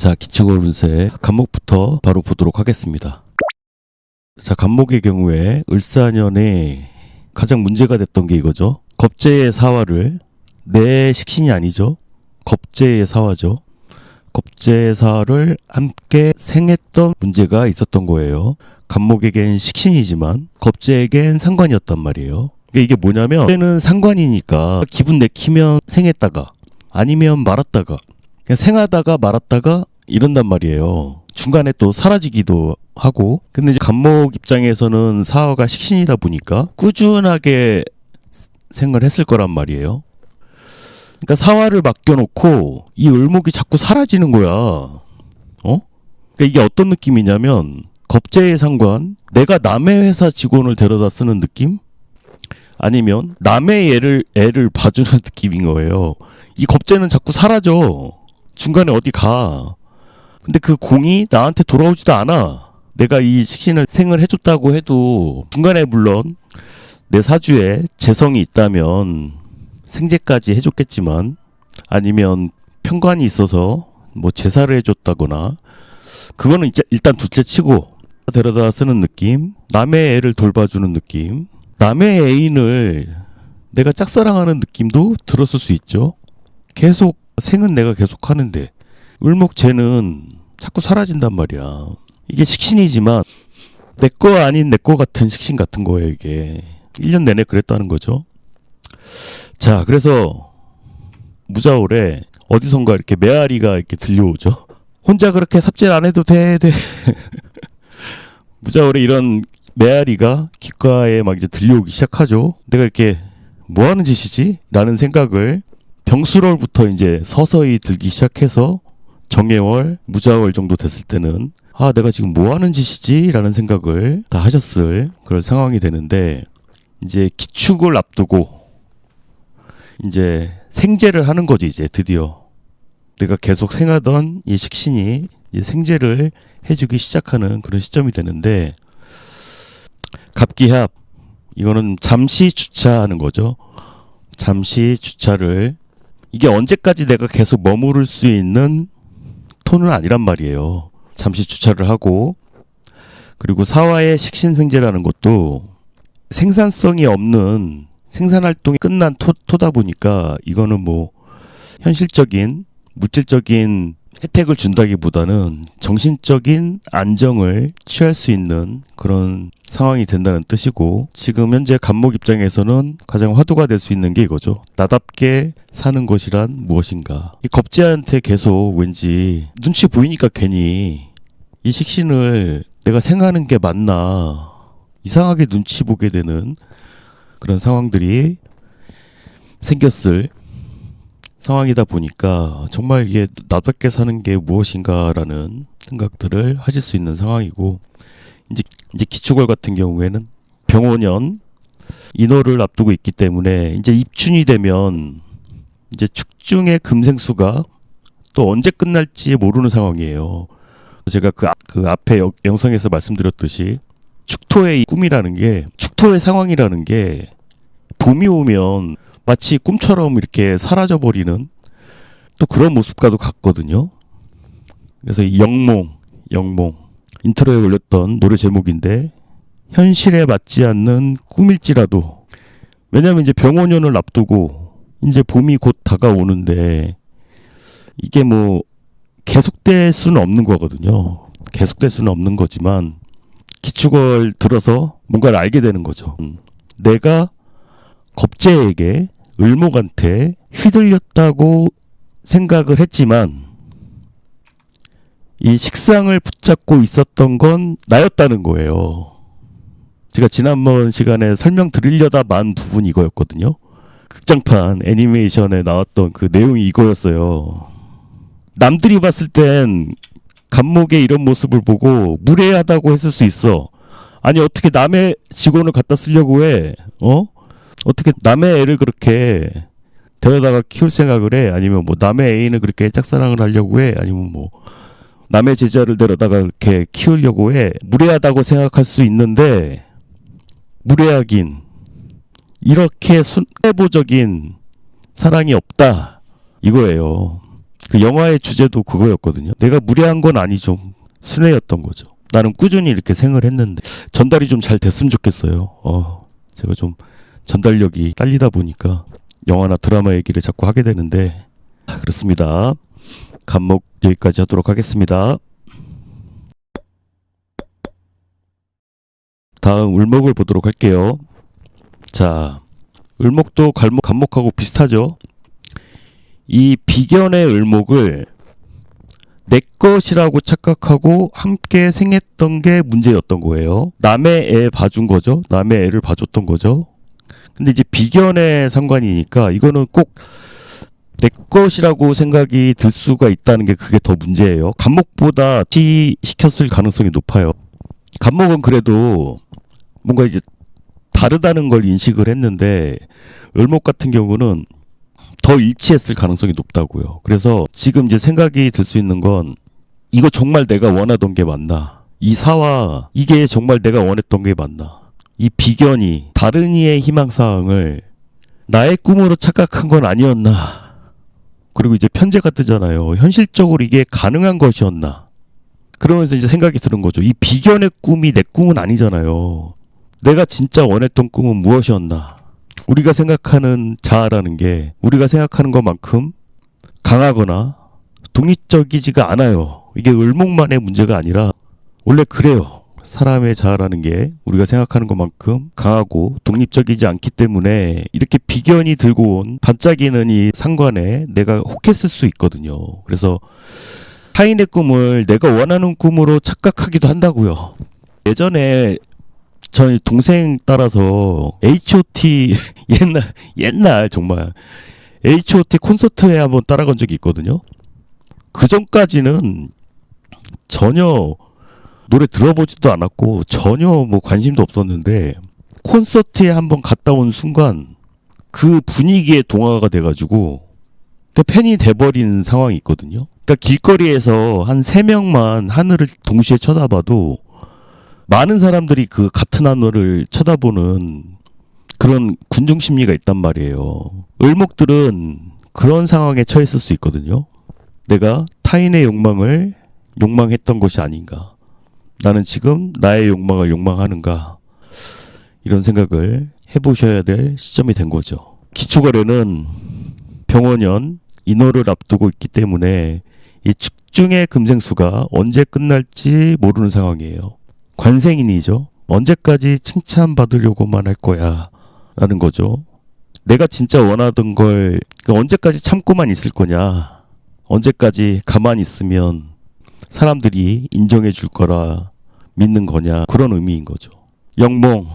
자, 기축월 운세 간목부터 바로 보도록 하겠습니다. 자, 간목의 경우에 을사년에 가장 문제가 됐던 게 이거죠. 겁재의 사화를, 내 식신이 아니죠. 겁재의 사화죠. 겁재의 사화를 함께 생했던 문제가 있었던 거예요. 간목에겐 식신이지만 겁재에겐 상관이었단 말이에요. 이게 뭐냐면 때는 상관이니까 기분 내키면 생했다가 아니면 말았다가 그냥 생하다가 말았다가 이런단 말이에요. 중간에 또 사라지기도 하고. 근데 이제 간목 입장에서는 사화가 식신이다 보니까 꾸준하게 생을 했을 거란 말이에요. 그러니까 사화를 맡겨놓고 이 을목이 자꾸 사라지는 거야. 그러니까 이게 어떤 느낌이냐면 겁재의 상관, 내가 남의 회사 직원을 데려다 쓰는 느낌? 아니면 남의 애를 봐주는 느낌인 거예요. 이 겁재는 자꾸 사라져. 중간에 어디 가. 근데 그 공이 나한테 돌아오지도 않아. 내가 이 식신을 생을 해줬다고 해도 중간에 물론 내 사주에 재성이 있다면 생제까지 해줬겠지만 아니면 편관이 있어서 뭐 제사를 해줬다거나 그거는 일단 둘째 치고 데려다 쓰는 느낌, 남의 애를 돌봐주는 느낌, 남의 애인을 내가 짝사랑하는 느낌도 들었을 수 있죠. 계속 생은 내가 계속 하는데 을목재는 자꾸 사라진단 말이야. 이게 식신이지만 내 거 아닌 내 거 같은 식신 같은 거예요. 이게 1년 내내 그랬다는 거죠. 자, 그래서 무자월에 어디선가 이렇게 메아리가 이렇게 들려오죠. 혼자 그렇게 삽질 안 해도 돼. 무자월에 이런 메아리가 귓가에 막 이제 들려오기 시작하죠. 내가 이렇게 뭐 하는 짓이지? 라는 생각을 병수월부터 이제 서서히 들기 시작해서 정해월, 무자월 정도 됐을 때는 내가 지금 뭐 하는 짓이지? 라는 생각을 다 하셨을 그런 상황이 되는데 이제 기축을 앞두고 이제 생제를 하는 거지. 이제 드디어 내가 계속 생하던 이 식신이 이제 생제를 해주기 시작하는 그런 시점이 되는데 갑기합, 이거는 잠시 주차하는 거죠. 잠시 주차를, 이게 언제까지 내가 계속 머무를 수 있는 톤은 아니란 말이에요. 잠시 주차를 하고, 그리고 사화의 식신생제라는 것도 생산성이 없는 생산활동이 끝난 토다 보니까 이거는 뭐 현실적인 물질적인 혜택을 준다기보다는 정신적인 안정을 취할 수 있는 그런 상황이 된다는 뜻이고, 지금 현재 간목 입장에서는 가장 화두가 될 수 있는 게 이거죠. 나답게 사는 것이란 무엇인가. 이 겁재한테 계속 왠지 눈치 보이니까 괜히 이 식신을 내가 생하는 게 맞나 이상하게 눈치 보게 되는 그런 상황들이 생겼을 상황이다 보니까 정말 이게 나답게 사는 게 무엇인가라는 생각들을 하실 수 있는 상황이고, 이제 기축월 같은 경우에는 병오년 인호를 앞두고 있기 때문에 이제 입춘이 되면 이제 축중의 금생수가 또 언제 끝날지 모르는 상황이에요. 제가 그 앞에 영상에서 말씀드렸듯이 축토의 꿈이라는 게, 축토의 상황이라는 게 봄이 오면 마치 꿈처럼 이렇게 사라져버리는 또 그런 모습과도 같거든요. 그래서 이 영몽 인트로에 올렸던 노래 제목인데, 현실에 맞지 않는 꿈일지라도, 왜냐면 이제 병오년을 앞두고 이제 봄이 곧 다가오는데 이게 뭐 계속될 수는 없는 거거든요. 계속될 수는 없는 거지만 기축월 들어서 뭔가를 알게 되는 거죠. 내가 겁재에게, 을목한테 휘둘렸다고 생각을 했지만 이 식상을 붙잡고 있었던 건 나였다는 거예요. 제가 지난번 시간에 설명드리려다 만 부분이 이거였거든요. 극장판 애니메이션에 나왔던 그 내용이 이거였어요. 남들이 봤을 땐 간목의 이런 모습을 보고 무례하다고 했을 수 있어. 아니 어떻게 남의 직원을 갖다 쓰려고 해? 어떻게 남의 애를 그렇게 데려다가 키울 생각을 해? 아니면 뭐 남의 애인을 그렇게 짝사랑을 하려고 해? 아니면 뭐 남의 제자를 데려다가 그렇게 키우려고 해? 무례하다고 생각할 수 있는데, 무례하긴 이렇게 순애보적인 사랑이 없다 이거예요. 그 영화의 주제도 그거였거든요. 내가 무례한 건 아니죠. 순애였던 거죠. 나는 꾸준히 이렇게 생을 했는데 전달이 좀 잘 됐으면 좋겠어요. 제가 좀 전달력이 딸리다 보니까 영화나 드라마 얘기를 자꾸 하게 되는데 그렇습니다. 간목 여기까지 하도록 하겠습니다. 다음 을목을 보도록 할게요. 자, 을목도 간목하고 비슷하죠. 이 비견의 을목을 내 것이라고 착각하고 함께 생했던 게 문제였던 거예요. 남의 애 봐준 거죠. 남의 애를 봐줬던 거죠. 근데 이제 비견의 상관이니까 이거는 꼭 내 것이라고 생각이 들 수가 있다는 게 그게 더 문제예요. 간목보다 시켰을 가능성이 높아요. 간목은 그래도 뭔가 이제 다르다는 걸 인식을 했는데 을목 같은 경우는 더 일치했을 가능성이 높다고요. 그래서 지금 이제 생각이 들 수 있는 건 이거 정말 내가 원하던 게 맞나? 이 사와 이게 정말 내가 원했던 게 맞나? 이 비견이 다른 이의 희망사항을 나의 꿈으로 착각한 건 아니었나? 그리고 이제 편제가 뜨잖아요. 현실적으로 이게 가능한 것이었나? 그러면서 이제 생각이 드는 거죠. 이 비견의 꿈이 내 꿈은 아니잖아요. 내가 진짜 원했던 꿈은 무엇이었나? 우리가 생각하는 자아라는 게 우리가 생각하는 것만큼 강하거나 독립적이지가 않아요. 이게 을목만의 문제가 아니라 원래 그래요. 사람의 자아라는 게 우리가 생각하는 것만큼 강하고 독립적이지 않기 때문에 이렇게 비견이 들고 온 반짝이는 이 상관에 내가 혹했을 수 있거든요. 그래서 타인의 꿈을 내가 원하는 꿈으로 착각하기도 한다고요. 예전에 저희 동생 따라서 H.O.T 옛날 정말 H.O.T 콘서트에 한번 따라간 적이 있거든요. 그 전까지는 전혀 노래 들어보지도 않았고 전혀 뭐 관심도 없었는데 콘서트에 한번 갔다 온 순간 그 분위기에 동화가 돼가지고 팬이 돼버린 상황이 있거든요. 그러니까 길거리에서 한 3명만 하늘을 동시에 쳐다봐도 많은 사람들이 그 같은 하늘을 쳐다보는 그런 군중 심리가 있단 말이에요. 을목들은 그런 상황에 처했을 수 있거든요. 내가 타인의 욕망을 욕망했던 것이 아닌가. 나는 지금 나의 욕망을 욕망하는가. 이런 생각을 해보셔야 될 시점이 된 거죠. 기초거래는 병원년 인월을 앞두고 있기 때문에 이 축중의 금생수가 언제 끝날지 모르는 상황이에요. 관생인이죠. 언제까지 칭찬받으려고만 할 거야 라는 거죠. 내가 진짜 원하던 걸 언제까지 참고만 있을 거냐. 언제까지 가만히 있으면 사람들이 인정해 줄 거라 믿는 거냐. 그런 의미인 거죠. 영몽,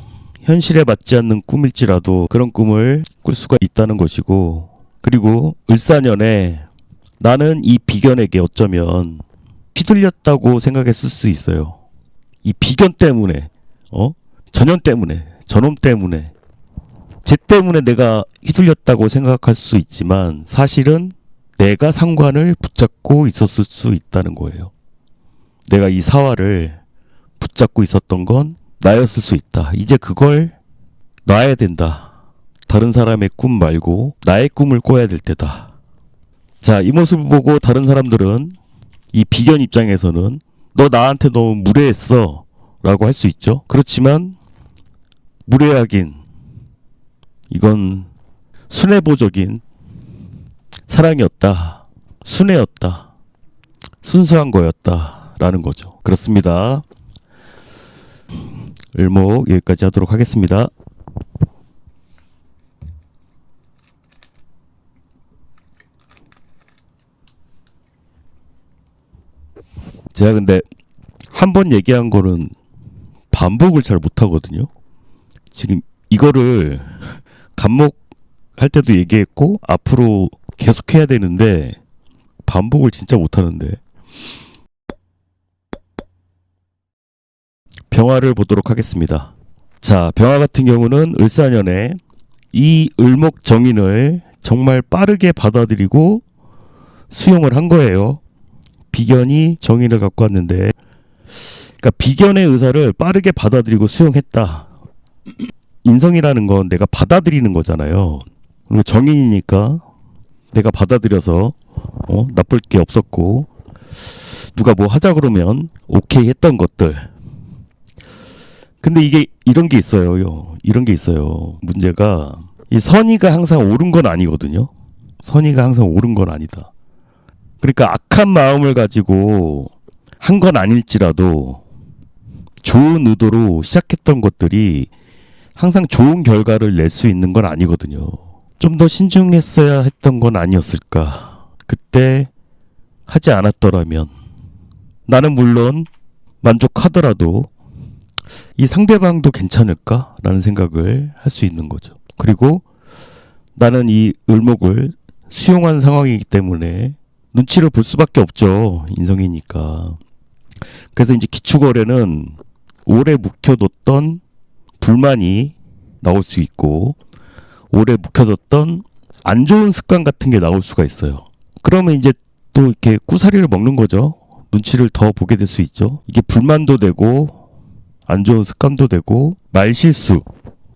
현실에 맞지 않는 꿈일지라도 그런 꿈을 꿀 수가 있다는 것이고, 그리고 을사년에 나는 이 비견에게 어쩌면 휘둘렸다고 생각했을 수 있어요. 이 비견 때문에, 전년 때문에, 저놈 때문에, 쟤 때문에 내가 휘둘렸다고 생각할 수 있지만 사실은 내가 상관을 붙잡고 있었을 수 있다는 거예요. 내가 이 사화를 붙잡고 있었던 건 나였을 수 있다. 이제 그걸 놔야 된다. 다른 사람의 꿈 말고 나의 꿈을 꿔야 될 때다. 자, 이 모습을 보고 다른 사람들은 이 비견 입장에서는 너 나한테 너무 무례했어 라고 할 수 있죠. 그렇지만 무례하긴 이건 순애보적인 사랑이었다. 순애였다. 순수한 거였다. 라는 거죠. 그렇습니다. 을목 여기까지 하도록 하겠습니다. 제가 근데 한 번 얘기한 거는 반복을 잘 못하거든요. 지금 이거를 간목할 때도 얘기했고 앞으로 계속 해야 되는데 반복을 진짜 못하는데. 병화를 보도록 하겠습니다. 자, 병화 같은 경우는 을사년에 이 을목 정인을 정말 빠르게 받아들이고 수용을 한 거예요. 비견이 정인을 갖고 왔는데, 그러니까 비견의 의사를 빠르게 받아들이고 수용했다. 인성이라는 건 내가 받아들이는 거잖아요. 그리고 정인이니까 내가 받아들여서 나쁠 게 없었고 누가 뭐 하자 그러면 오케이 했던 것들. 근데 이게 이런 게 있어요. 이런 게 있어요. 문제가 이 선의가 항상 옳은 건 아니거든요. 선의가 항상 옳은 건 아니다. 그러니까 악한 마음을 가지고 한 건 아닐지라도 좋은 의도로 시작했던 것들이 항상 좋은 결과를 낼 수 있는 건 아니거든요. 좀 더 신중했어야 했던 건 아니었을까. 그때 하지 않았더라면 나는 물론 만족하더라도 이 상대방도 괜찮을까라는 생각을 할 수 있는 거죠. 그리고 나는 이 을목을 수용한 상황이기 때문에 눈치를 볼 수밖에 없죠. 인성이니까. 그래서 이제 기축월에는 오래 묵혀뒀던 불만이 나올 수 있고 오래 묵혀뒀던 안 좋은 습관 같은 게 나올 수가 있어요. 그러면 이제 또 이렇게 꾸사리를 먹는 거죠. 눈치를 더 보게 될 수 있죠. 이게 불만도 되고 안 좋은 습관도 되고 말실수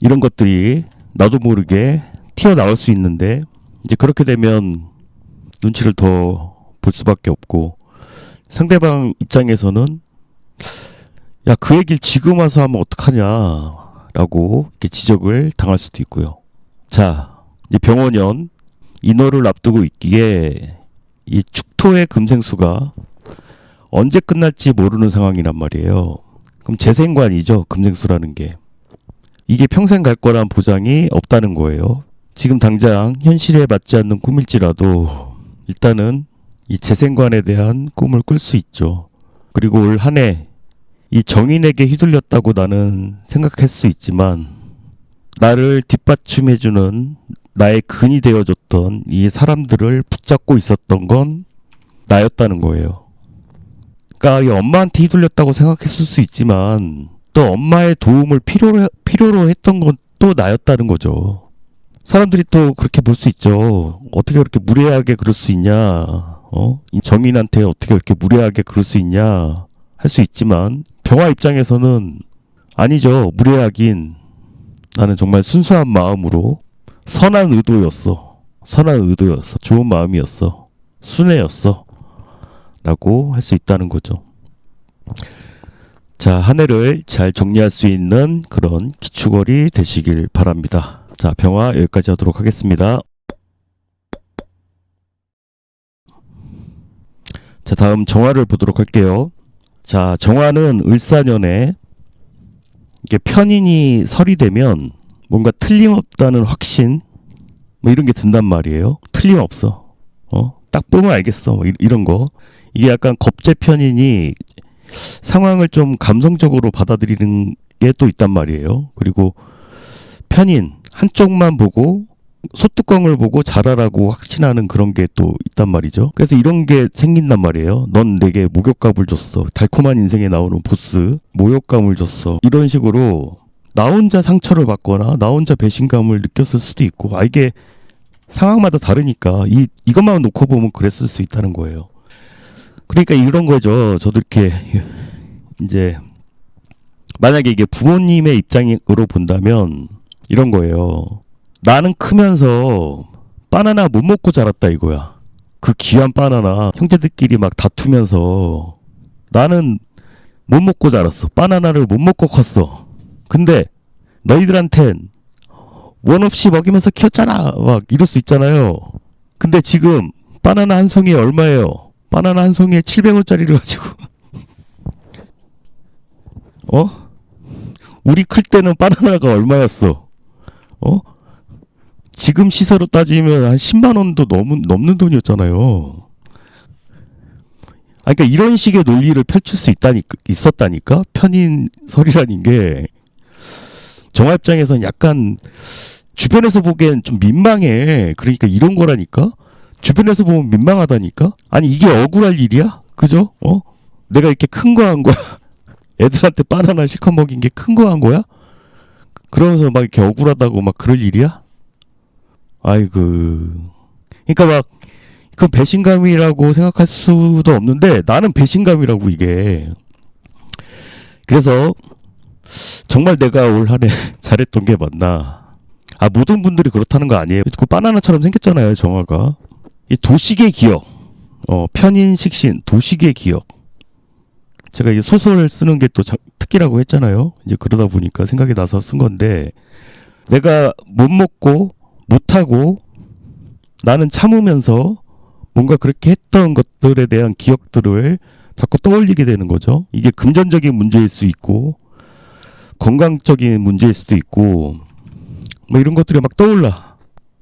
이런 것들이 나도 모르게 튀어나올 수 있는데 이제 그렇게 되면 눈치를 더 볼 수밖에 없고 상대방 입장에서는 야, 그 얘기를 지금 와서 하면 어떡하냐라고 이렇게 지적을 당할 수도 있고요. 자, 이제 병원년 인월을 앞두고 있기에 이 축토의 금생수가 언제 끝날지 모르는 상황이란 말이에요. 그럼 재생관이죠. 금생수라는 게. 이게 평생 갈 거란 보장이 없다는 거예요. 지금 당장 현실에 맞지 않는 꿈일지라도 일단은 이 재생관에 대한 꿈을 꿀 수 있죠. 그리고 올 한 해 이 정인에게 휘둘렸다고 나는 생각할 수 있지만 나를 뒷받침해주는 나의 근이 되어줬던 이 사람들을 붙잡고 있었던 건 나였다는 거예요. 그러니까 이 엄마한테 휘둘렸다고 생각했을 수 있지만 또 엄마의 도움을 필요로 했던 건 또 나였다는 거죠. 사람들이 또 그렇게 볼 수 있죠. 어떻게 그렇게 무례하게 그럴 수 있냐. 이 정인한테 어떻게 그렇게 무례하게 그럴 수 있냐 할 수 있지만 병화 입장에서는 아니죠. 무례하긴 나는 정말 순수한 마음으로 선한 의도였어. 좋은 마음이었어. 순애였어. 라고 할 수 있다는 거죠. 자, 한 해를 잘 정리할 수 있는 그런 기축월이 되시길 바랍니다. 자, 병화 여기까지 하도록 하겠습니다. 자, 다음 정화를 보도록 할게요. 자, 정화는 을사년에 이게 편인이 설이 되면 뭔가 틀림없다는 확신 뭐 이런 게 든단 말이에요. 틀림없어. 딱 보면 알겠어. 뭐 이런 거. 이게 약간 겁재 편인이 상황을 좀 감성적으로 받아들이는 게 또 있단 말이에요. 그리고 편인 한쪽만 보고 소뚜껑을 보고 잘하라고 확신하는 그런 게 또 있단 말이죠. 그래서 이런 게 생긴단 말이에요. 넌 내게 모욕감을 줬어. 달콤한 인생에 나오는 보스 모욕감을 줬어. 이런 식으로 나 혼자 상처를 받거나 나 혼자 배신감을 느꼈을 수도 있고 이게 상황마다 다르니까 이것만 놓고 보면 그랬을 수 있다는 거예요. 그러니까 이런 거죠. 저도 이렇게 이제 만약에 이게 부모님의 입장으로 본다면 이런 거예요. 나는 크면서 바나나 못 먹고 자랐다 이거야. 그 귀한 바나나 형제들끼리 막 다투면서 나는 못 먹고 자랐어. 바나나를 못 먹고 컸어. 근데 너희들한텐 원 없이 먹이면서 키웠잖아. 막 이럴 수 있잖아요. 근데 지금 바나나 한 송이에 얼마예요? 바나나 한 송이에 700원짜리를 가지고 우리 클 때는 바나나가 얼마였어? 지금 시세로 따지면 한 10만 원도 넘는 돈이었잖아요. 그러니까 이런 식의 논리를 펼칠 수 있었다니까? 편인설이라는 게 정화 입장에서는 약간 주변에서 보기엔 좀 민망해. 그러니까 이런 거라니까? 주변에서 보면 민망하다니까? 아니 이게 억울할 일이야? 그죠? 내가 이렇게 큰 거 한 거야? 애들한테 바나나 실컷 먹인 게 큰 거 한 거야? 그러면서 막 이렇게 억울하다고 막 그럴 일이야? 아이고. 그러니까 막 그건 배신감이라고 생각할 수도 없는데 나는 배신감이라고 이게. 그래서 정말 내가 올 한 해 잘했던 게 맞나? 모든 분들이 그렇다는 거 아니에요. 그 바나나처럼 생겼잖아요, 정화가. 이 도식의 기억, 편인, 식신, 도식의 기억. 제가 이 소설 쓰는 게 또 특기라고 했잖아요. 이제 그러다 보니까 생각이 나서 쓴 건데, 내가 못 먹고 못하고 나는 참으면서 뭔가 그렇게 했던 것들에 대한 기억들을 자꾸 떠올리게 되는 거죠. 이게 금전적인 문제일 수 있고 건강적인 문제일 수도 있고 뭐 이런 것들이 막 떠올라.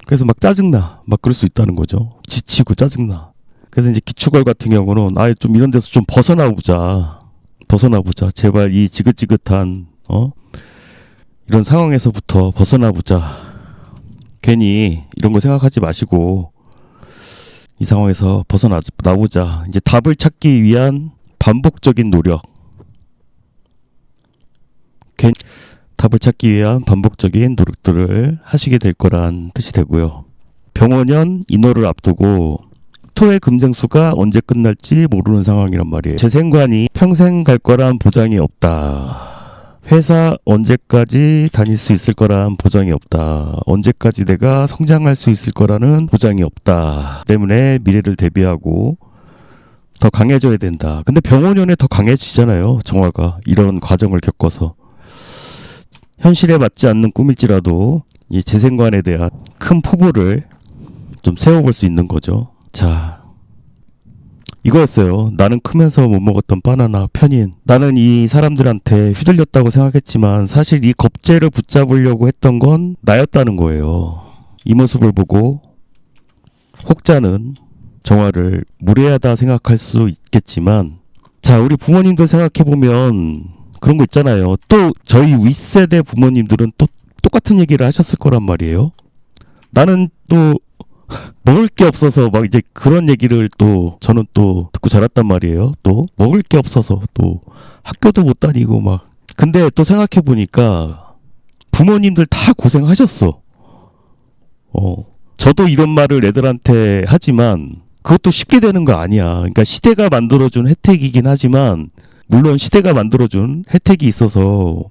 그래서 막 짜증나. 막 그럴 수 있다는 거죠. 지치고 짜증나. 그래서 이제 기축월 같은 경우는 아예 좀 이런 데서 좀 벗어나보자. 제발 이 지긋지긋한 이런 상황에서부터 벗어나보자. 괜히 이런 거 생각하지 마시고 이 상황에서 벗어나보자. 이제 답을 찾기 위한 반복적인 노력. 답을 찾기 위한 반복적인 노력들을 하시게 될 거란 뜻이 되고요. 병원년 인호를 앞두고 토의 금생수가 언제 끝날지 모르는 상황이란 말이에요. 재생관이 평생 갈 거란 보장이 없다. 회사 언제까지 다닐 수 있을 거란 보장이 없다. 언제까지 내가 성장할 수 있을 거라는 보장이 없다. 때문에 미래를 대비하고 더 강해져야 된다. 근데 병원년에 더 강해지잖아요. 정화가 이런 과정을 겪어서. 현실에 맞지 않는 꿈일지라도 이 재생관에 대한 큰 포부를 좀 세워볼 수 있는 거죠. 자, 이거였어요. 나는 크면서 못 먹었던 바나나 편인. 나는 이 사람들한테 휘둘렸다고 생각했지만 사실 이 겁재를 붙잡으려고 했던 건 나였다는 거예요. 이 모습을 보고 혹자는 정화를 무례하다 생각할 수 있겠지만, 자, 우리 부모님들 생각해보면 그런 거 있잖아요. 또 저희 윗세대 부모님들은 또 똑같은 얘기를 하셨을 거란 말이에요. 나는 또 먹을 게 없어서 막 이제 그런 얘기를 또 저는 또 듣고 자랐단 말이에요. 또 먹을 게 없어서 또 학교도 못 다니고 막. 근데 또 생각해 보니까 부모님들 다 고생하셨어. 저도 이런 말을 애들한테 하지만 그것도 쉽게 되는 거 아니야. 그러니까 시대가 만들어준 혜택이긴 하지만, 물론 시대가 만들어준 혜택이 있어서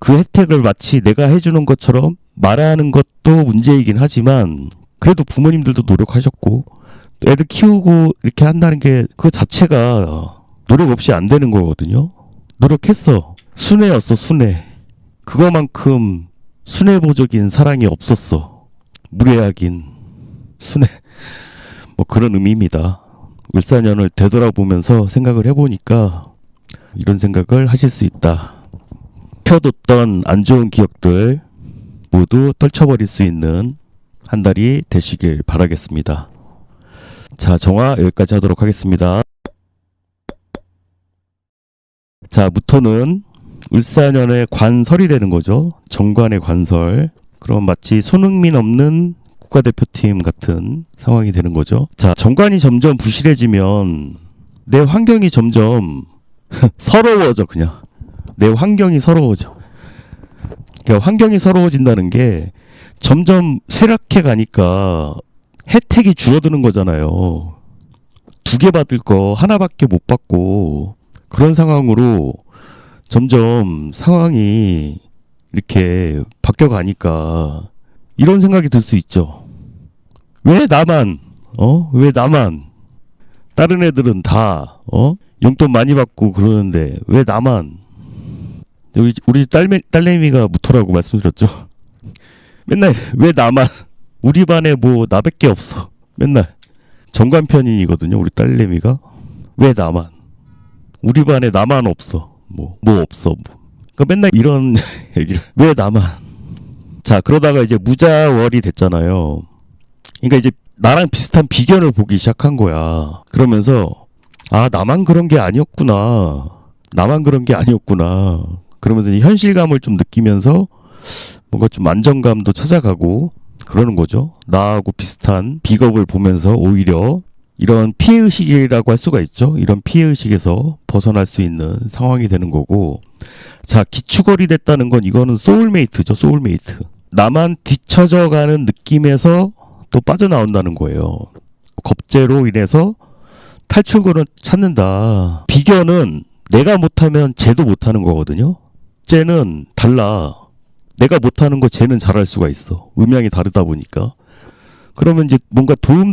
그 혜택을 마치 내가 해주는 것처럼 말하는 것도 문제이긴 하지만, 그래도 부모님들도 노력하셨고 애들 키우고 이렇게 한다는 게 그 자체가 노력 없이 안 되는 거거든요. 노력했어. 순애였어, 순애. 그거만큼 순애보적인 사랑이 없었어. 무례하긴 순애. 뭐 그런 의미입니다. 을사년을 되돌아보면서 생각을 해보니까 이런 생각을 하실 수 있다. 펴뒀던 안 좋은 기억들 모두 떨쳐버릴 수 있는 한 달이 되시길 바라겠습니다. 자, 정화 여기까지 하도록 하겠습니다. 자, 무토는 을사년의 관설이 되는 거죠. 정관의 관설. 그럼 마치 손흥민 없는 국가대표팀 같은 상황이 되는 거죠. 자, 정관이 점점 부실해지면 내 환경이 점점 서러워져. 그냥 내 환경이 서러워져. 그러니까 환경이 서러워진다는 게 점점 쇠락해 가니까 혜택이 줄어드는 거잖아요. 2개 받을 거 하나밖에 못 받고 그런 상황으로 점점 상황이 이렇게 바뀌어 가니까 이런 생각이 들 수 있죠. 왜 나만 다른 애들은 다 용돈 많이 받고 그러는데 왜 나만. 우리 딸내미가 무토라고 말씀드렸죠. 맨날 왜 나만. 우리 반에 뭐 나밖에 없어. 맨날 정관편인이거든요. 우리 딸내미가. 왜 나만. 우리 반에 나만 없어. 뭐 없어. 그러니까 맨날 이런 얘기를. 왜 나만. 자, 그러다가 이제 무자월이 됐잖아요. 그러니까 이제 나랑 비슷한 비견을 보기 시작한 거야. 그러면서 나만 그런 게 아니었구나. 그러면서 현실감을 좀 느끼면서 뭔가 좀 안정감도 찾아가고 그러는 거죠. 나하고 비슷한 비겁을 보면서 오히려 이런 피해의식이라고 할 수가 있죠. 이런 피해의식에서 벗어날 수 있는 상황이 되는 거고. 자, 기축월이 됐다는 건 이거는 소울메이트죠. 소울메이트. 나만 뒤처져 가는 느낌에서 또 빠져나온다는 거예요. 겁재로 인해서 탈출구를 찾는다. 비견은 내가 못하면 쟤도 못하는 거거든요. 쟤는 달라. 내가 못하는 거 쟤는 잘할 수가 있어. 음양이 다르다 보니까. 그러면 이제 뭔가 도움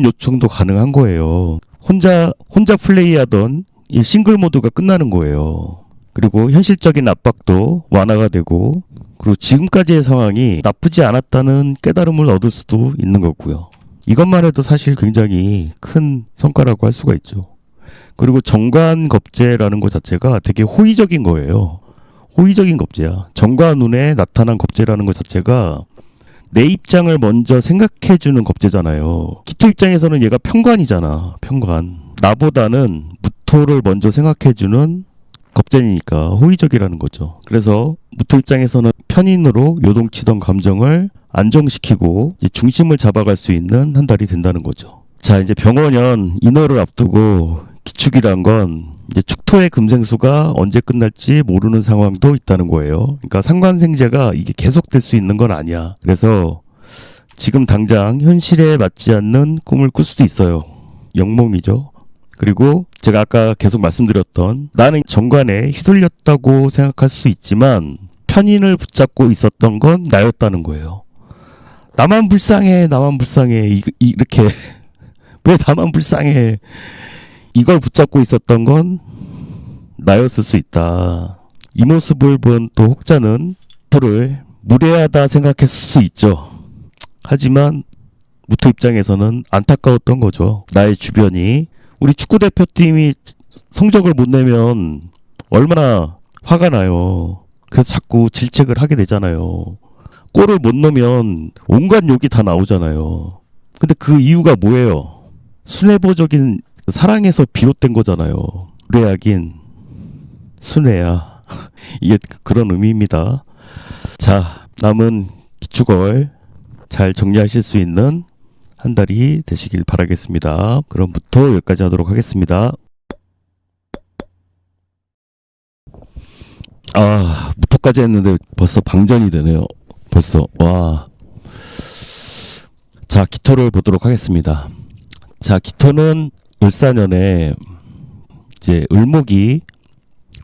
요청도 가능한 거예요. 혼자 플레이하던 이 싱글 모드가 끝나는 거예요. 그리고 현실적인 압박도 완화가 되고, 그리고 지금까지의 상황이 나쁘지 않았다는 깨달음을 얻을 수도 있는 거고요. 이것만 해도 사실 굉장히 큰 성과라고 할 수가 있죠. 그리고 정관겁제라는 것 자체가 되게 호의적인 거예요. 호의적인 겁제야. 정과 눈에 나타난 겁제라는 것 자체가 내 입장을 먼저 생각해주는 겁제잖아요. 기토 입장에서는 얘가 편관이잖아. 편관. 나보다는 무토를 먼저 생각해주는 겁제니까 호의적이라는 거죠. 그래서 무토 입장에서는 편인으로 요동치던 감정을 안정시키고 이제 중심을 잡아갈 수 있는 한 달이 된다는 거죠. 자, 이제 병원년 인허를 앞두고 기축이란 건 이제 축토의 금생수가 언제 끝날지 모르는 상황도 있다는 거예요. 그러니까 상관생재가 이게 계속될 수 있는 건 아니야. 그래서 지금 당장 현실에 맞지 않는 꿈을 꿀 수도 있어요. 영몽이죠. 그리고 제가 아까 계속 말씀드렸던 나는 정관에 휘둘렸다고 생각할 수 있지만 편인을 붙잡고 있었던 건 나였다는 거예요. 나만 불쌍해, 나만 불쌍해. 이렇게 왜 나만 불쌍해. 이걸 붙잡고 있었던 건 나였을 수 있다. 이 모습을 본 또 혹자는 저를 무례하다 생각했을 수 있죠. 하지만 무토 입장에서는 안타까웠던 거죠. 나의 주변이 우리 축구대표팀이 성적을 못 내면 얼마나 화가 나요. 그래서 자꾸 질책을 하게 되잖아요. 골을 못 넣으면 온갖 욕이 다 나오잖아요. 근데 그 이유가 뭐예요? 순애보적인 사랑에서 비롯된 거잖아요. 무례하긴 순애야. 이게 그런 의미입니다. 자, 남은 기축을 잘 정리하실 수 있는 한 달이 되시길 바라겠습니다. 그럼 부터 여기까지 하도록 하겠습니다. 무토까지 했는데 벌써 방전이 되네요. 벌써. 와. 자, 기토를 보도록 하겠습니다. 자, 기토는 을사년에 이제 을목이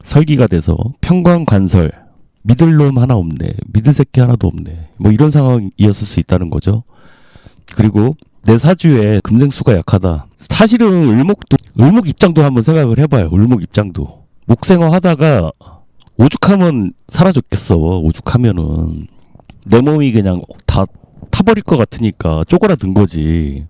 설기가 돼서 편관관설, 믿을 놈 하나 없네, 믿을 새끼 하나도 없네, 뭐 이런 상황이었을 수 있다는 거죠. 그리고 내 사주에 금생수가 약하다. 사실은 을목 입장도 한번 생각을 해봐요. 을목 입장도 목생어 하다가 오죽하면 사라졌겠어. 오죽하면은 내 몸이 그냥 다 타버릴 것 같으니까 쪼그라든 거지.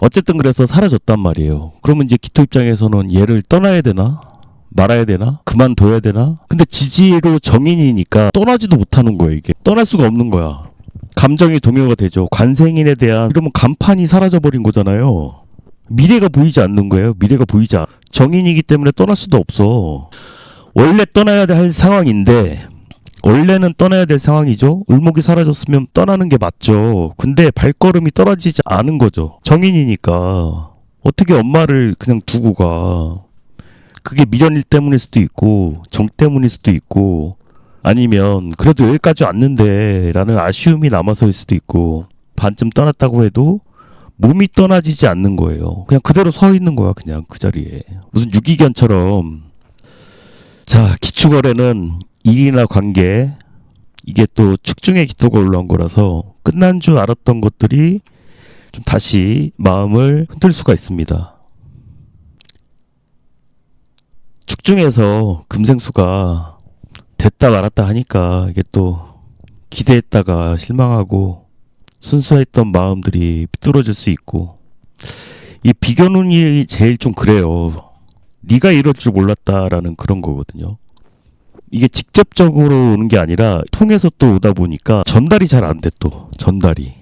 어쨌든 그래서 사라졌단 말이에요. 그러면 이제 기토 입장에서는 얘를 떠나야 되나? 말아야 되나? 그만둬야 되나? 근데 지지로 정인이니까 떠나지도 못하는 거예요. 이게 떠날 수가 없는 거야. 감정이 동요가 되죠. 관생인에 대한, 그러면 간판이 사라져버린 거잖아요. 미래가 보이지 않는 거예요. 미래가 보이지 않아. 정인이기 때문에 떠날 수도 없어. 원래 떠나야 할 상황인데, 원래는 떠나야 될 상황이죠. 을목이 사라졌으면 떠나는 게 맞죠. 근데 발걸음이 떨어지지 않은 거죠. 정인이니까 어떻게 엄마를 그냥 두고 가. 그게 미련일 때문일 수도 있고 정 때문일 수도 있고, 아니면 그래도 여기까지 왔는데 라는 아쉬움이 남아서일 수도 있고, 반쯤 떠났다고 해도 몸이 떠나지지 않는 거예요. 그냥 그대로 서 있는 거야. 그냥 그 자리에. 무슨 유기견처럼. 자, 기축월에는 일이나 관계, 이게 또 축중에 기토가 올라온 거라서 끝난 줄 알았던 것들이 좀 다시 마음을 흔들 수가 있습니다. 축중에서 금생수가 됐다 말았다 하니까 이게 또 기대했다가 실망하고 순수했던 마음들이 삐뚤어질 수 있고, 이 비견운이 제일 좀 그래요. 네가 이럴 줄 몰랐다라는 그런 거거든요. 이게 직접적으로 오는 게 아니라 통해서 또 오다 보니까 전달이 잘 안 돼. 또 전달이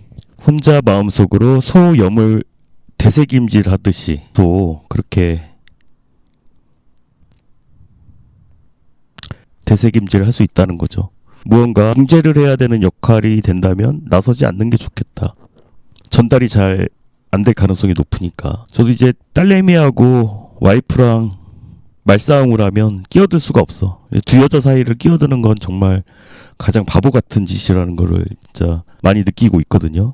혼자 마음속으로 소염을 되새김질 하듯이 또 그렇게 되새김질 할 수 있다는 거죠. 무언가 중재를 해야 되는 역할이 된다면 나서지 않는 게 좋겠다. 전달이 잘 안 될 가능성이 높으니까. 저도 이제 딸내미하고 와이프랑 말싸움을 하면 끼어들 수가 없어. 두 여자 사이를 끼어드는 건 정말 가장 바보 같은 짓이라는 거를 진짜 많이 느끼고 있거든요.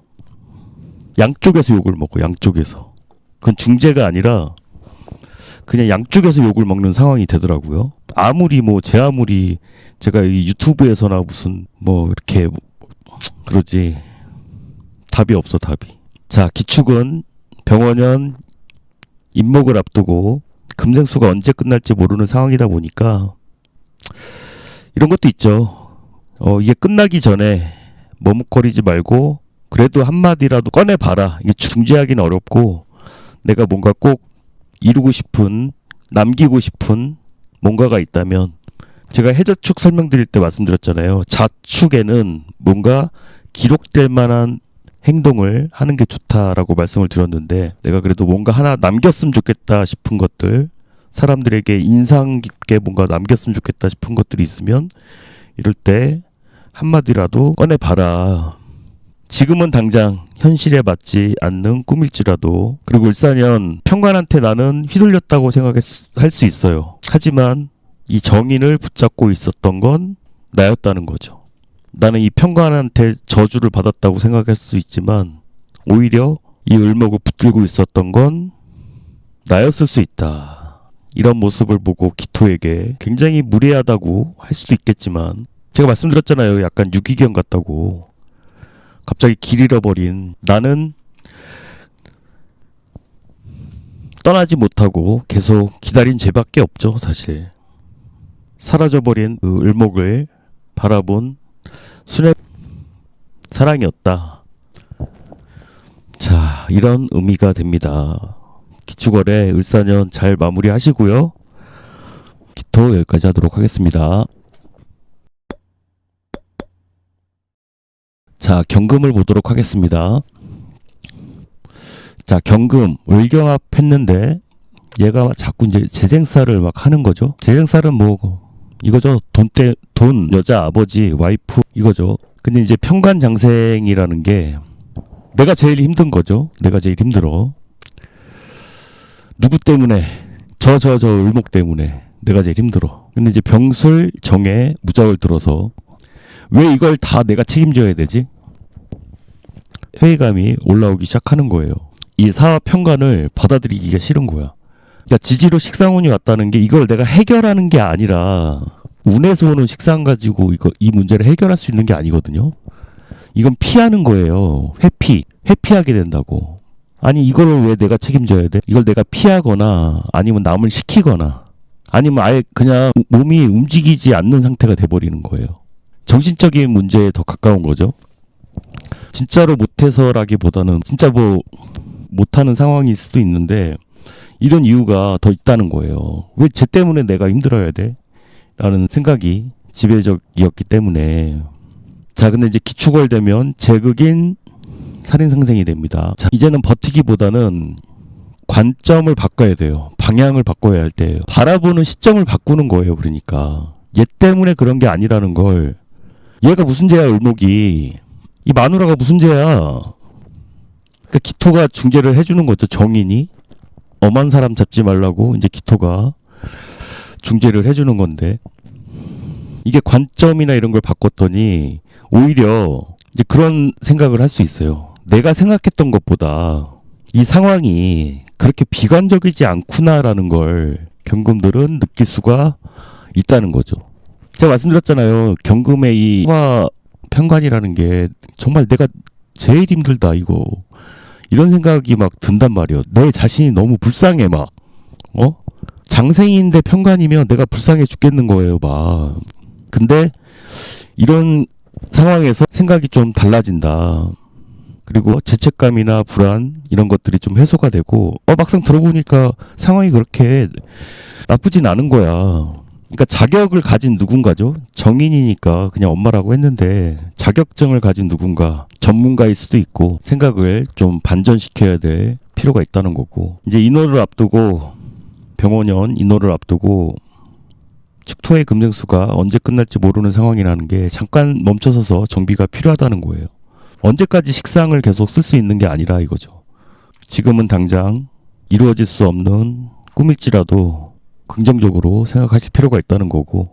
양쪽에서 욕을 먹고, 양쪽에서. 그건 중재가 아니라 그냥 양쪽에서 욕을 먹는 상황이 되더라고요. 아무리 제 아무리 제가 이 유튜브에서나 무슨 이렇게 그러지, 답이 없어, 답이. 자, 기축은 병원연 임목을 앞두고 금생수가 언제 끝날지 모르는 상황이다 보니까 이런 것도 있죠. 이게 끝나기 전에 머뭇거리지 말고 그래도 한마디라도 꺼내봐라. 이게 중지하기는 어렵고 내가 뭔가 꼭 이루고 싶은, 남기고 싶은 뭔가가 있다면, 제가 해저축 설명드릴 때 말씀드렸잖아요. 자축에는 뭔가 기록될 만한 행동을 하는 게 좋다라고 말씀을 드렸는데, 내가 그래도 뭔가 하나 남겼으면 좋겠다 싶은 것들, 사람들에게 인상 깊게 뭔가 남겼으면 좋겠다 싶은 것들이 있으면 이럴 때 한마디라도 꺼내봐라. 지금은 당장 현실에 맞지 않는 꿈일지라도, 그리고 을사년 평관한테 나는 휘둘렸다고 생각할 수 있어요. 하지만 이 정인을 붙잡고 있었던 건 나였다는 거죠. 나는 이 평관한테 저주를 받았다고 생각할 수 있지만 오히려 이 을목을 붙들고 있었던 건 나였을 수 있다. 이런 모습을 보고 기토에게 굉장히 무례하다고 할 수도 있겠지만, 제가 말씀드렸잖아요. 약간 유기견 같다고. 갑자기 길 잃어버린 나는 떠나지 못하고 계속 기다린 죄밖에 없죠, 사실. 사라져버린 그 을목을 바라본 순애 사랑이었다. 자, 이런 의미가 됩니다. 기축월에 을사년 잘 마무리하시고요. 기토 여기까지 하도록 하겠습니다. 자, 경금을 보도록 하겠습니다. 자, 경금 을경합 했는데 얘가 자꾸 이제 재생살을 막 하는 거죠. 재생살은 뭐 이거죠. 돈, 여자, 아버지, 와이프 이거죠. 근데 이제 평관장생이라는 게 내가 제일 힘든 거죠. 내가 제일 힘들어. 누구 때문에? 저 을목 때문에 내가 제일 힘들어. 근데 이제 병술, 정에, 무작을 들어서 왜 이걸 다 내가 책임져야 되지? 회의감이 올라오기 시작하는 거예요. 이 사와 평관을 받아들이기가 싫은 거야. 그러니까 지지로 식상운이 왔다는 게 이걸 내가 해결하는 게 아니라, 운에서 오는 식상 가지고 이 문제를 해결할 수 있는 게 아니거든요. 이건 피하는 거예요. 회피하게 된다고. 아니, 이걸 왜 내가 책임져야 돼? 이걸 내가 피하거나 아니면 남을 시키거나 아니면 아예 그냥 몸이 움직이지 않는 상태가 돼버리는 거예요. 정신적인 문제에 더 가까운 거죠. 진짜로 못해서라기보다는 진짜 뭐 못하는 상황일 수도 있는데 이런 이유가 더 있다는 거예요. 왜 쟤 때문에 내가 힘들어야 돼? 라는 생각이 지배적이었기 때문에. 자, 근데 이제 기축월 되면 제극인 살인상생이 됩니다. 자, 이제는 버티기보다는 관점을 바꿔야 돼요. 방향을 바꿔야 할 때예요. 바라보는 시점을 바꾸는 거예요. 그러니까 얘 때문에 그런 게 아니라는 걸. 얘가 무슨 죄야, 을목이. 이 마누라가 무슨 죄야. 그러니까 기토가 중재를 해주는 거죠. 정인이 엄한 사람 잡지 말라고 이제 기토가 중재를 해주는 건데, 이게 관점이나 이런 걸 바꿨더니 오히려 이제 그런 생각을 할 수 있어요. 내가 생각했던 것보다 이 상황이 그렇게 비관적이지 않구나라는 걸 경금들은 느낄 수가 있다는 거죠. 제가 말씀드렸잖아요. 경금의 이 화 평관이라는 게 정말 내가 제일 힘들다 이거. 이런 생각이 막 든단 말이에요. 내 자신이 너무 불쌍해 막. 장생인데 평관이면 내가 불쌍해 죽겠는 거예요 막. 근데 이런 상황에서 생각이 좀 달라진다. 그리고 죄책감이나 불안 이런 것들이 좀 해소가 되고 막상 들어보니까 상황이 그렇게 나쁘진 않은 거야. 그러니까 자격을 가진 누군가죠. 정인이니까 그냥 엄마라고 했는데 자격증을 가진 누군가, 전문가일 수도 있고 생각을 좀 반전시켜야 될 필요가 있다는 거고, 이제 인호를 앞두고 병원연 인호를 앞두고 축토의 금생수가 언제 끝날지 모르는 상황이라는 게 잠깐 멈춰서서 정비가 필요하다는 거예요. 언제까지 식상을 계속 쓸 수 있는 게 아니라 이거죠. 지금은 당장 이루어질 수 없는 꿈일지라도 긍정적으로 생각하실 필요가 있다는 거고,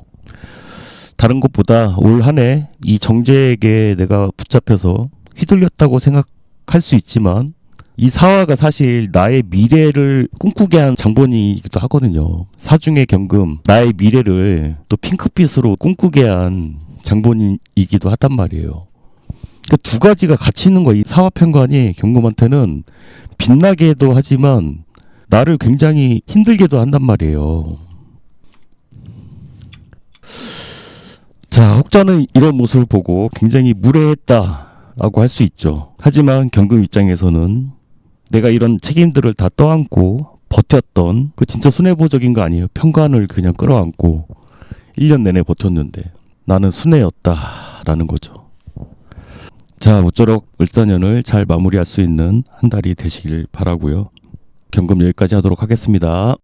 다른 것보다 올 한 해 이 정제에게 내가 붙잡혀서 휘둘렸다고 생각할 수 있지만 이 사화가 사실 나의 미래를 꿈꾸게 한 장본이기도 하거든요. 사중의 경금, 나의 미래를 또 핑크빛으로 꿈꾸게 한 장본이기도 하단 말이에요. 그 두 가지가 같이 있는 거야. 이 사화평관이 경금한테는 빛나게도 하지만 나를 굉장히 힘들게도 한단 말이에요. 자, 혹자는 이런 모습을 보고 굉장히 무례했다라고 할 수 있죠. 하지만 경금 입장에서는 내가 이런 책임들을 다 떠안고 버텼던 그 진짜 순애보적인 거 아니에요. 평관을 그냥 끌어안고 1년 내내 버텼는데 나는 순애였다라는 거죠. 자, 모쪼록 을사년을 잘 마무리할 수 있는 한 달이 되시길 바라고요. 경금 여기까지 하도록 하겠습니다.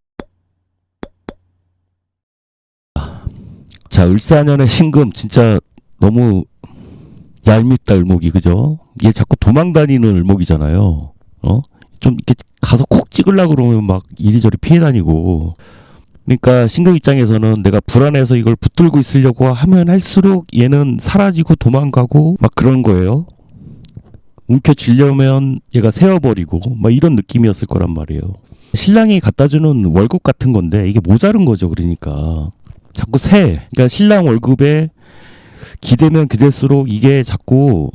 자, 을사년의 신금 진짜 너무 얄밉다, 을목이. 그죠? 얘 자꾸 도망다니는 을목이잖아요. 좀 이렇게 가서 콕 찍으려고 그러면 막 이리저리 피해 다니고. 그러니까 신금 입장에서는 내가 불안해서 이걸 붙들고 있으려고 하면 할수록 얘는 사라지고 도망가고 막 그런 거예요. 움켜쥐려면 얘가 세워버리고 막 이런 느낌이었을 거란 말이에요. 신랑이 갖다주는 월급 같은 건데 이게 모자른 거죠. 그러니까 자꾸 그러니까 신랑 월급에 기대면 기댈수록 이게 자꾸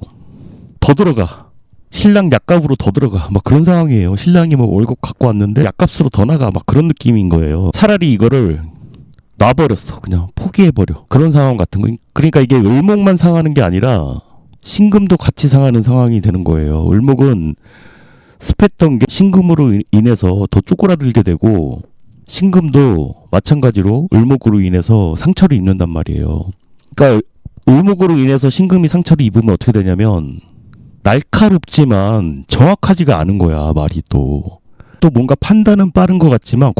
더 들어가. 신랑 약값으로 더 들어가. 막 그런 상황이에요. 신랑이 뭐 월급 갖고 왔는데 약값으로 더 나가. 막 그런 느낌인 거예요. 차라리 이거를 놔버렸어. 그냥 포기해버려. 그런 상황 같은 거. 그러니까 이게 을목만 상하는 게 아니라 신금도 같이 상하는 상황이 되는 거예요. 을목은 습했던 게 신금으로 인해서 더 쪼그라들게 되고 신금도 마찬가지로 을목으로 인해서 상처를 입는단 말이에요. 그러니까 을목으로 인해서 신금이 상처를 입으면 어떻게 되냐면 날카롭지만 정확하지가 않은 거야. 말이 또 뭔가 판단은 빠른 것 같지만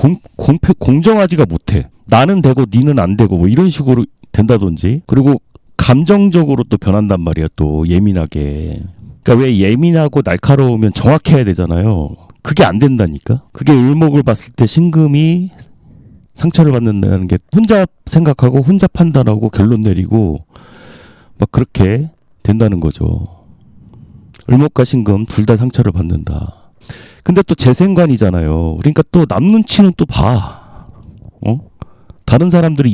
공정하지가 못해. 나는 되고 니는 안 되고 뭐 이런 식으로 된다든지. 그리고 감정적으로 또 변한단 말이야. 또 예민하게. 그러니까 왜 예민하고 날카로우면 정확해야 되잖아요. 그게 안 된다니까. 그게 을목을 봤을 때 신금이 상처를 받는다는 게 혼자 생각하고 혼자 판단하고 결론 내리고 막 그렇게 된다는 거죠. 을목과 신금 둘 다 상처를 받는다. 근데 또 재생관이잖아요. 그러니까 또 남 눈치는 또 봐. 다른 사람들의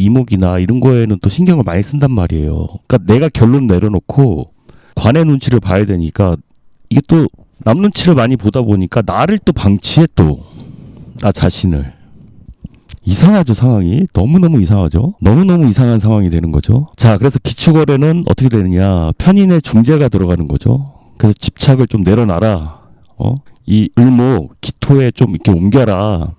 이목이나 이런 거에는 또 신경을 많이 쓴단 말이에요. 그러니까 내가 결론 내려놓고 관의 눈치를 봐야 되니까 이게 또 남 눈치를 많이 보다 보니까 나를 또 방치해 또. 나 자신을. 이상하죠, 상황이. 너무너무 이상하죠. 너무너무 이상한 상황이 되는 거죠. 자, 그래서 기축월에는 어떻게 되느냐. 편인의 중재가 들어가는 거죠. 그래서 집착을 좀 내려놔라. 이 을목 기토에 좀 이렇게 옮겨라.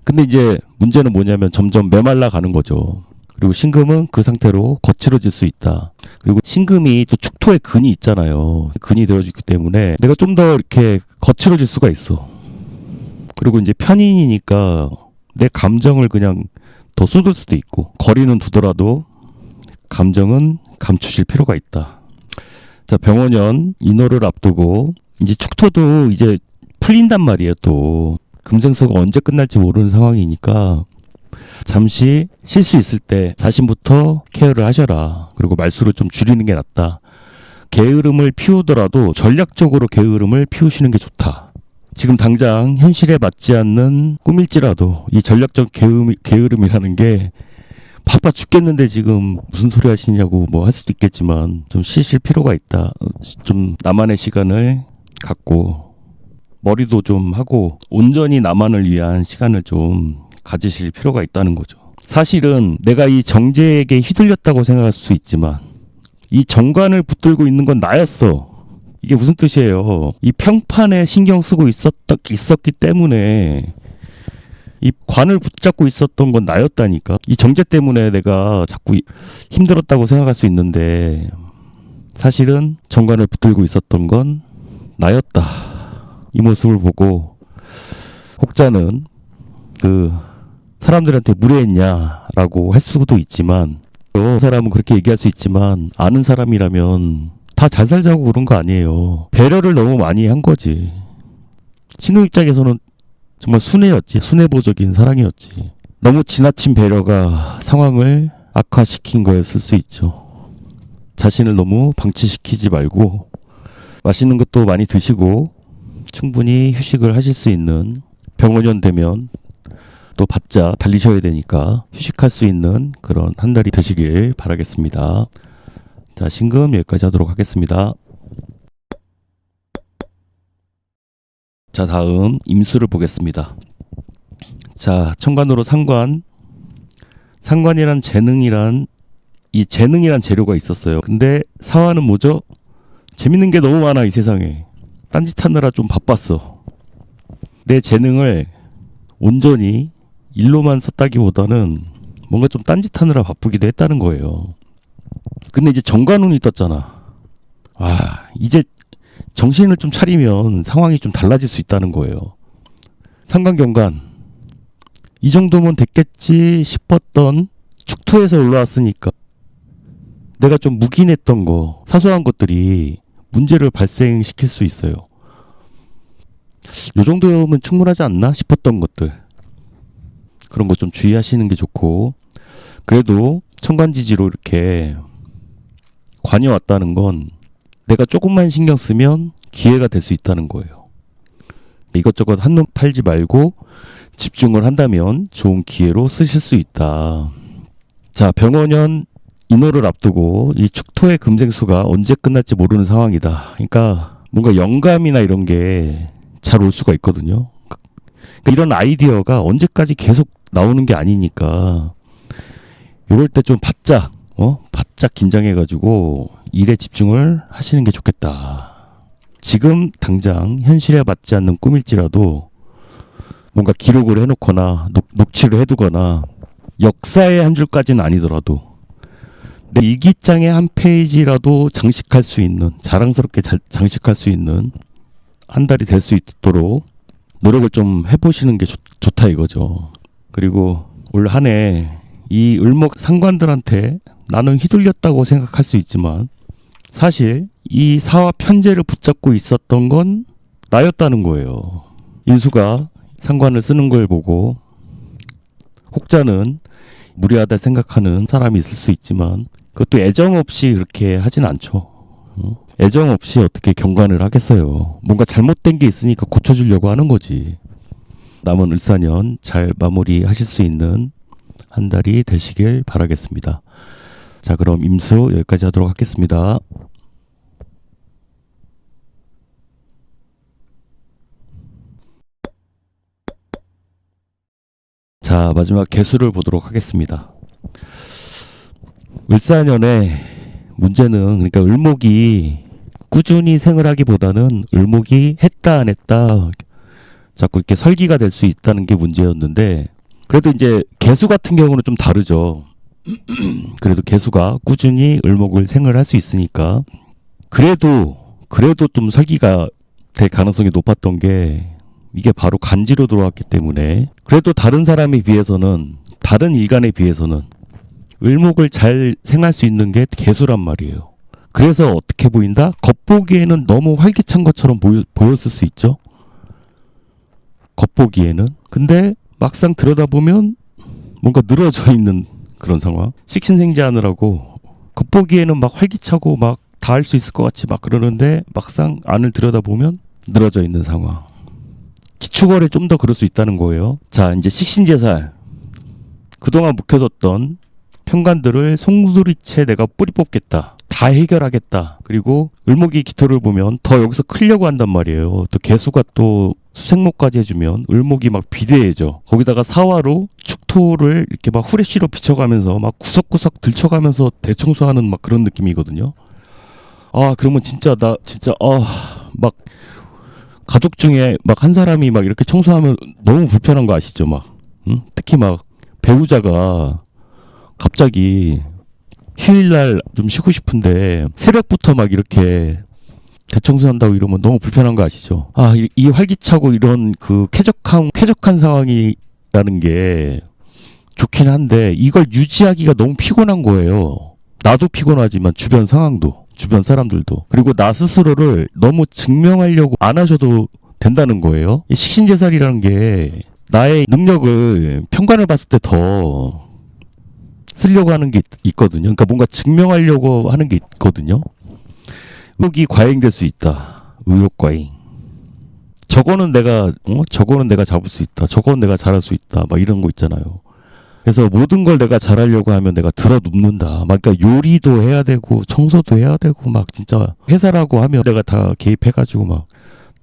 근데 이제 문제는 뭐냐면 점점 메말라 가는 거죠. 그리고 신금은 그 상태로 거칠어질 수 있다. 그리고 신금이 또 축토에 근이 있잖아요. 근이 되어주기 때문에 내가 좀 더 이렇게 거칠어질 수가 있어. 그리고 이제 편인이니까 내 감정을 그냥 더 쏟을 수도 있고 거리는 두더라도 감정은 감추실 필요가 있다. 자, 병원년 인호를 앞두고 이제 축토도 이제 풀린단 말이에요. 또 금생서가 언제 끝날지 모르는 상황이니까 잠시 쉴 수 있을 때 자신부터 케어를 하셔라. 그리고 말수를 좀 줄이는 게 낫다. 게으름을 피우더라도 전략적으로 게으름을 피우시는 게 좋다. 지금 당장 현실에 맞지 않는 꿈일지라도 이 전략적 게으름이라는 게 바빠 죽겠는데 지금 무슨 소리 하시냐고 뭐 할 수도 있겠지만 좀 쉬실 필요가 있다. 좀 나만의 시간을 갖고 머리도 좀 하고 온전히 나만을 위한 시간을 좀 가지실 필요가 있다는 거죠. 사실은 내가 이 정제에게 휘둘렸다고 생각할 수 있지만 이 정관을 붙들고 있는 건 나였어. 이게 무슨 뜻이에요? 이 평판에 신경 쓰고 있었기 때문에 이 관을 붙잡고 있었던 건 나였다니까. 이 정제 때문에 내가 자꾸 힘들었다고 생각할 수 있는데 사실은 정관을 붙들고 있었던 건 나였다. 이 모습을 보고 혹자는 사람들한테 무례했냐라고 할 수도 있지만 그 사람은 그렇게 얘기할 수 있지만 아는 사람이라면 다 잘 살자고 그런 거 아니에요. 배려를 너무 많이 한 거지. 친구 입장에서는 정말 순애보적인 사랑이었지. 너무 지나친 배려가 상황을 악화시킨 거였을 수 있죠. 자신을 너무 방치시키지 말고 맛있는 것도 많이 드시고 충분히 휴식을 하실 수 있는 병원년 되면 또 바짝 달리셔야 되니까 휴식할 수 있는 그런 한 달이 되시길 바라겠습니다. 자, 신금 여기까지 하도록 하겠습니다. 자, 다음 임수를 보겠습니다. 자, 천간으로 상관. 상관이란 재능이란 이 재능이란 재료가 있었어요. 근데 사화는 뭐죠? 재밌는 게 너무 많아 이 세상에. 딴짓하느라 좀 바빴어. 내 재능을 온전히 일로만 썼다기보다는 뭔가 좀 딴짓하느라 바쁘기도 했다는 거예요. 근데 이제 정관운이 떴잖아. 이제 정신을 좀 차리면 상황이 좀 달라질 수 있다는 거예요. 상관경관 이 정도면 됐겠지 싶었던 축토에서 올라왔으니까 내가 좀 묵인했던 거, 사소한 것들이 문제를 발생시킬 수 있어요. 요 정도면 충분하지 않나 싶었던 것들, 그런 거 좀 주의하시는 게 좋고, 그래도 천간지지로 이렇게 관이 왔다는 건 내가 조금만 신경 쓰면 기회가 될 수 있다는 거예요. 이것저것 한눈 팔지 말고 집중을 한다면 좋은 기회로 쓰실 수 있다. 자, 병원년 인호를 앞두고 이 축토의 금생수가 언제 끝날지 모르는 상황이다. 그러니까 뭔가 영감이나 이런 게 잘 올 수가 있거든요. 그러니까 이런 아이디어가 언제까지 계속 나오는 게 아니니까 이럴 때 좀 바짝 긴장해가지고 일에 집중을 하시는 게 좋겠다. 지금 당장 현실에 맞지 않는 꿈일지라도 뭔가 기록을 해놓거나 녹취를 해두거나 역사의 한 줄까지는 아니더라도 내 일기장의 한 페이지라도 장식할 수 있는, 자랑스럽게 장식할 수 있는 한 달이 될 수 있도록 노력을 좀 해보시는 게 좋다 이거죠. 그리고 올 한 해 이 을목 상관들한테 나는 휘둘렸다고 생각할 수 있지만 사실 이 사화 편제를 붙잡고 있었던 건 나였다는 거예요. 인수가 상관을 쓰는 걸 보고 혹자는 무리하다 생각하는 사람이 있을 수 있지만 그것도 애정 없이 그렇게 하진 않죠. 애정 없이 어떻게 경관을 하겠어요. 뭔가 잘못된 게 있으니까 고쳐주려고 하는 거지. 남은 을사년 잘 마무리하실 수 있는 한 달이 되시길 바라겠습니다. 자, 그럼 임수 여기까지 하도록 하겠습니다. 자, 마지막 개수를 보도록 하겠습니다. 을사년의 문제는, 그러니까 을목이 꾸준히 생을 하기보다는 을목이 했다 안 했다 자꾸 이렇게 설기가 될 수 있다는 게 문제였는데, 그래도 이제 개수 같은 경우는 좀 다르죠. 그래도 개수가 꾸준히 을목을 생을 할 수 있으니까 그래도 좀 설기가 될 가능성이 높았던 게 이게 바로 간지로 들어왔기 때문에 그래도 다른 사람에 비해서는, 다른 일간에 비해서는 을목을 잘 생할 수 있는 게 개수란 말이에요. 그래서 어떻게 보인다? 겉보기에는 너무 활기찬 것처럼 보였을 수 있죠. 겉보기에는. 근데 막상 들여다보면 뭔가 늘어져 있는 그런 상황. 식신생지하느라고 겉보기에는 막 활기차고 막 다 할 수 있을 것 같이 막 그러는데 막상 안을 들여다보면 늘어져 있는 상황. 기축월에 좀 더 그럴 수 있다는 거예요. 자, 이제 식신제살. 그동안 묵혀뒀던 편관들을 송두리째 내가 뿌리 뽑겠다. 다 해결하겠다. 그리고 을목이 기토를 보면 더 여기서 크려고 한단 말이에요. 또 개수가 또 수생목까지 해주면 을목이 막 비대해져. 거기다가 사화로 축토를 이렇게 막 후레쉬로 비춰가면서 막 구석구석 들춰가면서 대청소하는 막 그런 느낌이거든요. 그러면 진짜 막 가족 중에 막 한 사람이 막 이렇게 청소하면 너무 불편한 거 아시죠? 막 특히 막 배우자가 갑자기 휴일날 좀 쉬고 싶은데 새벽부터 막 이렇게 대청소한다고 이러면 너무 불편한 거 아시죠? 이 활기차고 이런 그 쾌적한 상황이라는 게 좋긴 한데 이걸 유지하기가 너무 피곤한 거예요. 나도 피곤하지만 주변 상황도, 주변 사람들도. 그리고 나 스스로를 너무 증명하려고 안 하셔도 된다는 거예요. 이 식신제살이라는 게 나의 능력을 편관을 봤을 때 더 쓰려고 하는 게 있거든요. 그러니까 뭔가 증명하려고 하는 게 있거든요. 의욕이 과잉될 수 있다. 의욕 과잉. 저거는 내가 잡을 수 있다. 저거는 내가 잘할 수 있다. 막 이런 거 있잖아요. 그래서 모든 걸 내가 잘하려고 하면 내가 들어 눕는다. 막 그러니까 요리도 해야 되고 청소도 해야 되고 막 진짜 회사라고 하면 내가 다 개입해가지고 막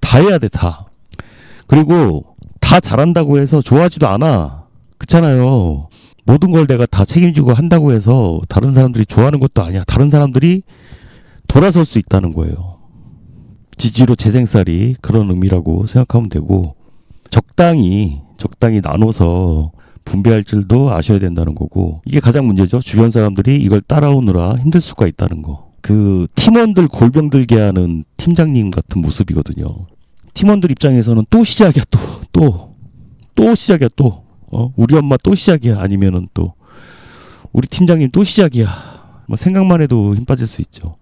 다 해야 돼 다. 그리고 다 잘한다고 해서 좋아하지도 않아. 그렇잖아요. 모든 걸 내가 다 책임지고 한다고 해서 다른 사람들이 좋아하는 것도 아니야. 다른 사람들이 돌아설 수 있다는 거예요. 지지로 재생살이 그런 의미라고 생각하면 되고 적당히 나눠서 분배할 줄도 아셔야 된다는 거고 이게 가장 문제죠. 주변 사람들이 이걸 따라오느라 힘들 수가 있다는 거. 그 팀원들 골병 들게 하는 팀장님 같은 모습이거든요. 팀원들 입장에서는 또 시작이야 또 시작이야 또 우리 엄마 또 시작이야 아니면은 또 우리 팀장님 또 시작이야 뭐 생각만 해도 힘 빠질 수 있죠.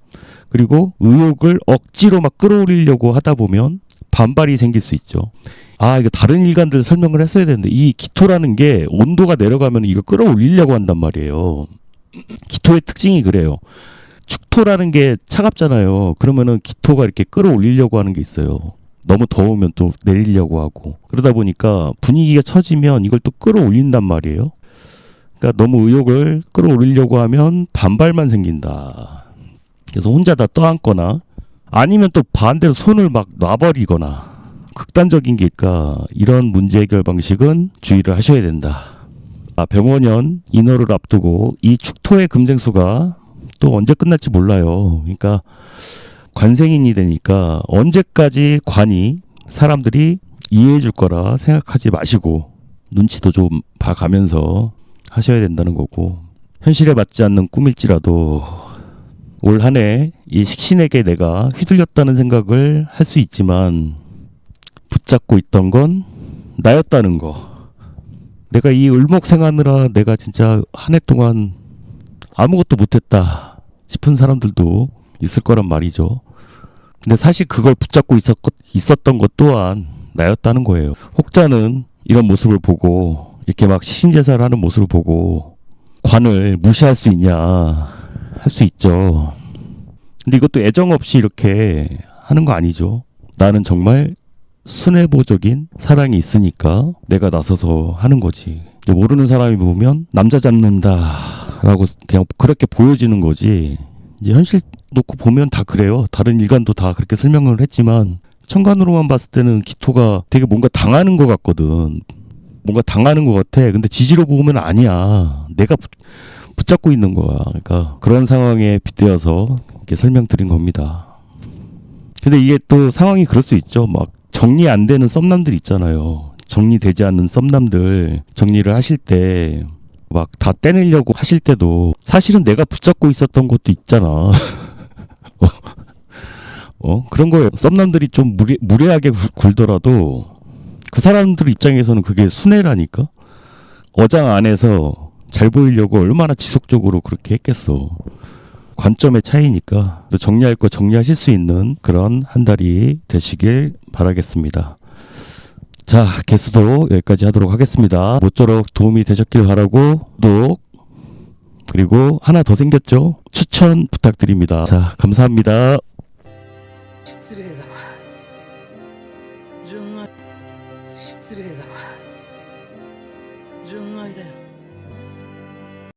그리고 의욕을 억지로 막 끌어올리려고 하다 보면 반발이 생길 수 있죠. 아, 이거 다른 일관들 설명을 했어야 되는데 이 기토라는 게 온도가 내려가면 이거 끌어올리려고 한단 말이에요. 기토의 특징이 그래요. 축토라는 게 차갑잖아요. 그러면은 기토가 이렇게 끌어올리려고 하는 게 있어요. 너무 더우면 또 내리려고 하고 그러다 보니까 분위기가 처지면 이걸 또 끌어올린단 말이에요. 그러니까 너무 의욕을 끌어올리려고 하면 반발만 생긴다. 그래서 혼자 다 떠안거나 아니면 또 반대로 손을 막 놔버리거나 극단적인 게 있까 이런 문제 해결 방식은 주의를 하셔야 된다. 병원연 인허를 앞두고 이 축토의 금생수가 또 언제 끝날지 몰라요. 그러니까 관생인이 되니까 언제까지 관이 사람들이 이해해 줄 거라 생각하지 마시고 눈치도 좀 봐가면서 하셔야 된다는 거고 현실에 맞지 않는 꿈일지라도 올 한 해 이 식신에게 내가 휘둘렸다는 생각을 할 수 있지만 붙잡고 있던 건 나였다는 거. 내가 이 을목생하느라 내가 진짜 한 해 동안 아무것도 못했다 싶은 사람들도 있을 거란 말이죠. 근데 사실 그걸 붙잡고 있었던 것 또한 나였다는 거예요. 혹자는 이런 모습을 보고 이렇게 막 시신제사를 하는 모습을 보고 관을 무시할 수 있냐 할 수 있죠. 근데 이것도 애정 없이 이렇게 하는 거 아니죠. 나는 정말 순애보적인 사랑이 있으니까 내가 나서서 하는 거지. 모르는 사람이 보면 남자 잡는다 라고 그냥 그렇게 보여지는 거지. 이제 현실 놓고 보면 다 그래요. 다른 일간도 다 그렇게 설명을 했지만 천간으로만 봤을 때는 기토가 되게 뭔가 당하는 것 같거든. 뭔가 당하는 것 같아. 근데 지지로 보면 아니야. 내가 붙잡고 있는 거야. 그러니까 그런 상황에 빗대어서 이렇게 설명드린 겁니다. 근데 이게 또 상황이 그럴 수 있죠. 막 정리 안 되는 썸남들 있잖아요. 정리되지 않는 썸남들 정리를 하실 때 막 다 떼내려고 하실 때도 사실은 내가 붙잡고 있었던 것도 있잖아. 그런 거예요. 썸남들이 좀 무례하게 굴더라도 그 사람들 입장에서는 그게 순애라니까. 어장 안에서 잘 보이려고 얼마나 지속적으로 그렇게 했겠어. 관점의 차이니까 정리할 거 정리하실 수 있는 그런 한 달이 되시길 바라겠습니다. 자, 개수도 여기까지 하도록 하겠습니다. 모쪼록 도움이 되셨길 바라고 구독 그리고 하나 더 생겼죠? 추천 부탁드립니다. 자, 감사합니다. 失礼だな純愛失礼だな純愛だよ